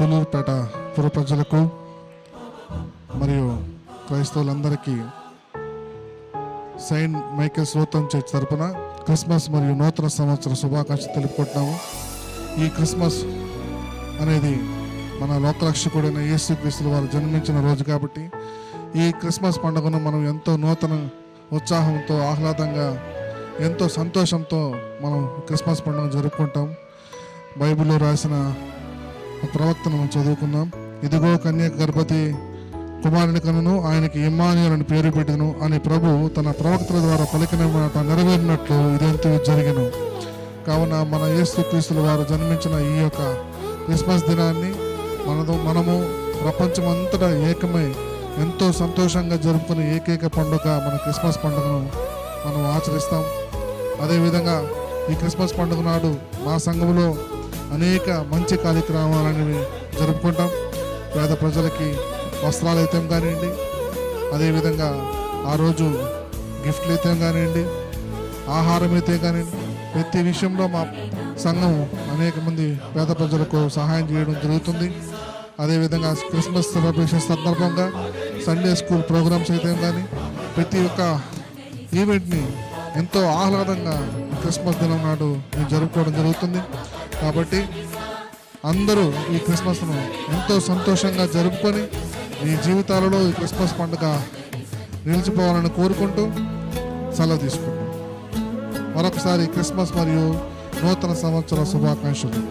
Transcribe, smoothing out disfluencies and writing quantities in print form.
సూలూరుపేట పుర ప్రజలకు మరియు క్రైస్తవులందరికీ Saint Michael's లోతన్ church తరపున క్రిస్మస్ మరియు నూతన సంవత్సర శుభాకాంక్షలు తెలుపుకుంటున్నాము. ఈ క్రిస్మస్ అనేది మన లోకరక్షకుడైన యేసుక్రీస్తు వారు జన్మించిన రోజు కాబట్టి ఈ క్రిస్మస్ పండుగను మనం ఎంతో నూతన ఉత్సాహంతో ఆహ్లాదంగా ఎంతో సంతోషంతో మనం క్రిస్మస్ పండుగ జరుపుకుంటాం. బైబిల్లో రాసిన ప్రవక్తను మనం చదువుకుందాం. ఇదిగో కన్యక గర్భవతి కుమారుని కనును, ఆయనకి ఇమ్మానుయేలు అని పేరు పెట్టెను అని ప్రభు తన ప్రవక్తల ద్వారా పలికిన మాట నెరవేరినట్లు ఇదంతా జరిగెను. కావున మన యేసుక్రీస్తుల వారు జన్మించిన ఈ యొక్క క్రిస్మస్ దినాన్ని మనము ప్రపంచమంతటా ఏకమై ఎంతో సంతోషంగా జరుపుకునే ఏకైక పండుగ మన క్రిస్మస్ పండుగను మనం ఆచరిస్తాం. అదేవిధంగా ఈ క్రిస్మస్ పండుగ నాడు మా సంఘంలో అనేక మంచి కార్యక్రమాలని జరుపుకుంటాం. పేద ప్రజలకి వస్త్రాలు అయితే కానివ్వండి, అదేవిధంగా ఆ రోజు గిఫ్ట్లు అయితే కానివ్వండి, ఆహారం అయితే కానివ్వండి, ప్రతి విషయంలో మా సంఘం అనేక మంది పేద ప్రజలకు సహాయం చేయడం జరుగుతుంది. అదేవిధంగా క్రిస్మస్ సెలబ్రేషన్ సందర్భంగా సండే స్కూల్ ప్రోగ్రామ్స్ అయితే కానీ ప్రతి ఒక్క ఈవెంట్ని ఎంతో ఆహ్లాదంగా క్రిస్మస్ దినం నాడు జరుపుకోవడం జరుగుతుంది. కాబట్టి అందరూ ఈ క్రిస్మస్ను ఎంతో సంతోషంగా జరుపుకొని మీ జీవితాలలో ఈ క్రిస్మస్ పండుగ నిలిచిపోవాలని కోరుకుంటూ సెలవు తీసుకుంటాం. మరొకసారి క్రిస్మస్ మరియు నూతన సంవత్సర శుభాకాంక్షలు.